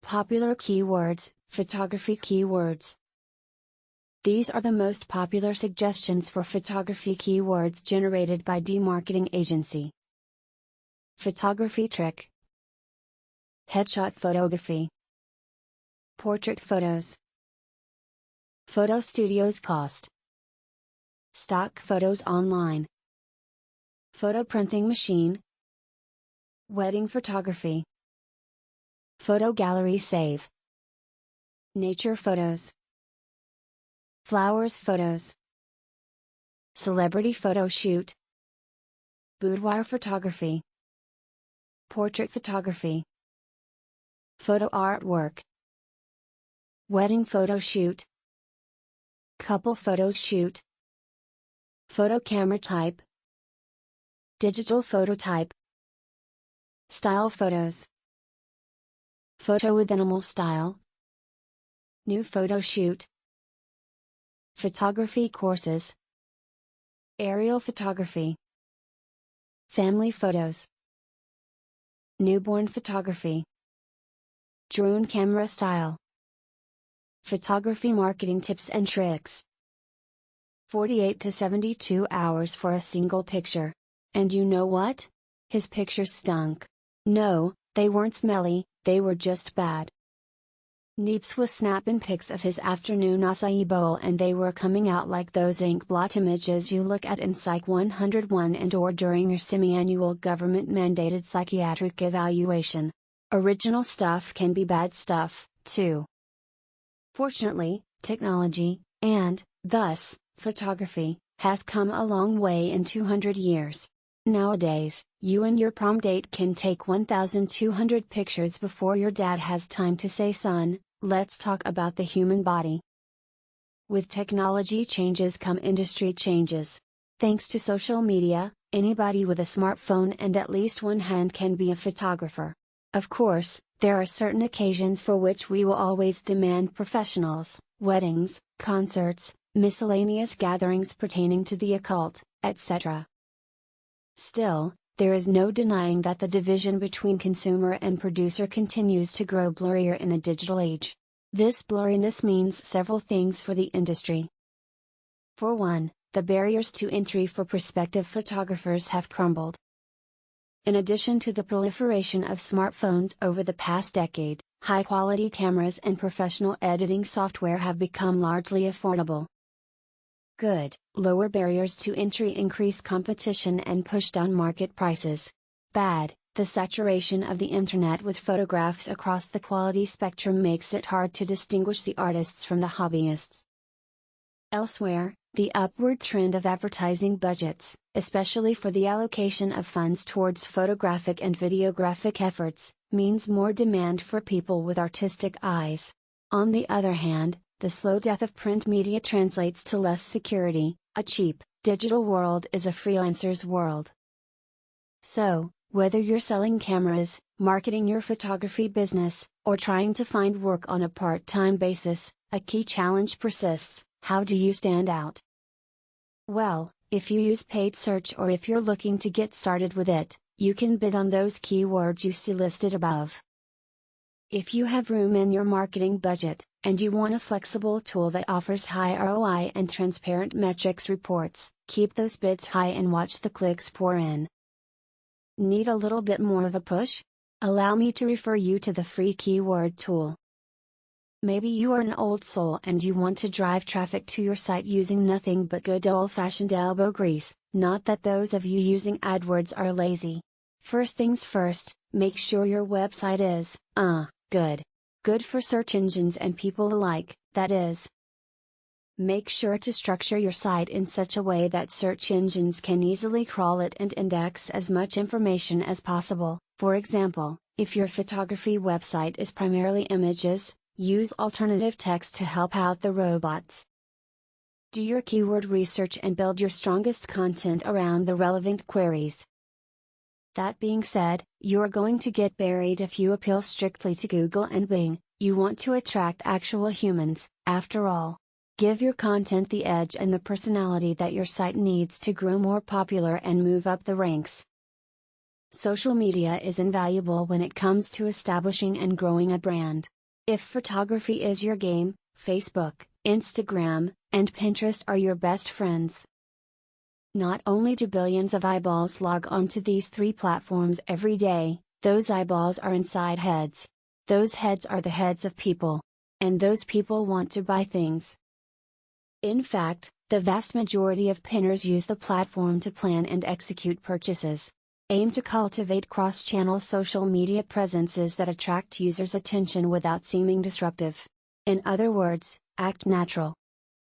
Popular keywords, photography keywords. These are the most popular suggestions for photography keywords generated by D-Marketing Agency. Photography trick. Headshot photography. Portrait photos. Photo studios cost. Stock photos online. Photo printing machine. Wedding photography. Photo gallery save. Nature photos. Flowers photos. Celebrity photo shoot. Boudoir photography. Portrait photography. Photo artwork. Wedding photo shoot. Couple photos shoot. Photo camera type. Digital photo type. Style photos. Photo with animal style. New photo shoot. Photography courses. Aerial photography. Family photos. Newborn photography. Drone camera style. Photography marketing tips and tricks. 48 to 72 hours for a single picture. And you know what? His pictures stunk. No, they weren't smelly, they were just bad. Neeps was snapping pics of his afternoon acai bowl and they were coming out like those ink blot images you look at in Psych 101 and or during your semi-annual government-mandated psychiatric evaluation. Original stuff can be bad stuff, too. Fortunately, technology, and, thus, photography, has come a long way in 200 years. Nowadays, you and your prom date can take 1,200 pictures before your dad has time to say, "Son, let's talk about the human body." With technology changes come industry changes. Thanks to social media, anybody with a smartphone and at least one hand can be a photographer. Of course, there are certain occasions for which we will always demand professionals: weddings, concerts, miscellaneous gatherings pertaining to the occult, etc. Still, there is no denying that the division between consumer and producer continues to grow blurrier in the digital age. This blurriness means several things for the industry. For one, the barriers to entry for prospective photographers have crumbled. In addition to the proliferation of smartphones over the past decade, high-quality cameras and professional editing software have become largely affordable. Good, lower barriers to entry increase competition and push down market prices. Bad, the saturation of the internet with photographs across the quality spectrum makes it hard to distinguish the artists from the hobbyists. Elsewhere, the upward trend of advertising budgets, especially for the allocation of funds towards photographic and videographic efforts, means more demand for people with artistic eyes. On the other hand, the slow death of print media translates to less security. A cheap, digital world is a freelancer's world. So, whether you're selling cameras, marketing your photography business, or trying to find work on a part-time basis, a key challenge persists: how do you stand out? Well, if you use paid search or if you're looking to get started with it, you can bid on those keywords you see listed above. If you have room in your marketing budget, and you want a flexible tool that offers high ROI and transparent metrics reports, keep those bids high and watch the clicks pour in. Need a little bit more of a push? Allow me to refer you to the free keyword tool. Maybe you are an old soul and you want to drive traffic to your site using nothing but good old-fashioned elbow grease, not that those of you using AdWords are lazy. First things first, make sure your website is, good. Good for search engines and people alike, that is. Make sure to structure your site in such a way that search engines can easily crawl it and index as much information as possible. For example, if your photography website is primarily images, use alternative text to help out the robots. Do your keyword research and build your strongest content around the relevant queries. That being said, you're going to get buried if you appeal strictly to Google and Bing. You want to attract actual humans, after all. Give your content the edge and the personality that your site needs to grow more popular and move up the ranks. Social media is invaluable when it comes to establishing and growing a brand. If photography is your game, Facebook, Instagram, and Pinterest are your best friends. Not only do billions of eyeballs log onto these three platforms every day, those eyeballs are inside heads. Those heads are the heads of people. And those people want to buy things. In fact, the vast majority of pinners use the platform to plan and execute purchases. Aim to cultivate cross-channel social media presences that attract users' attention without seeming disruptive. In other words, act natural.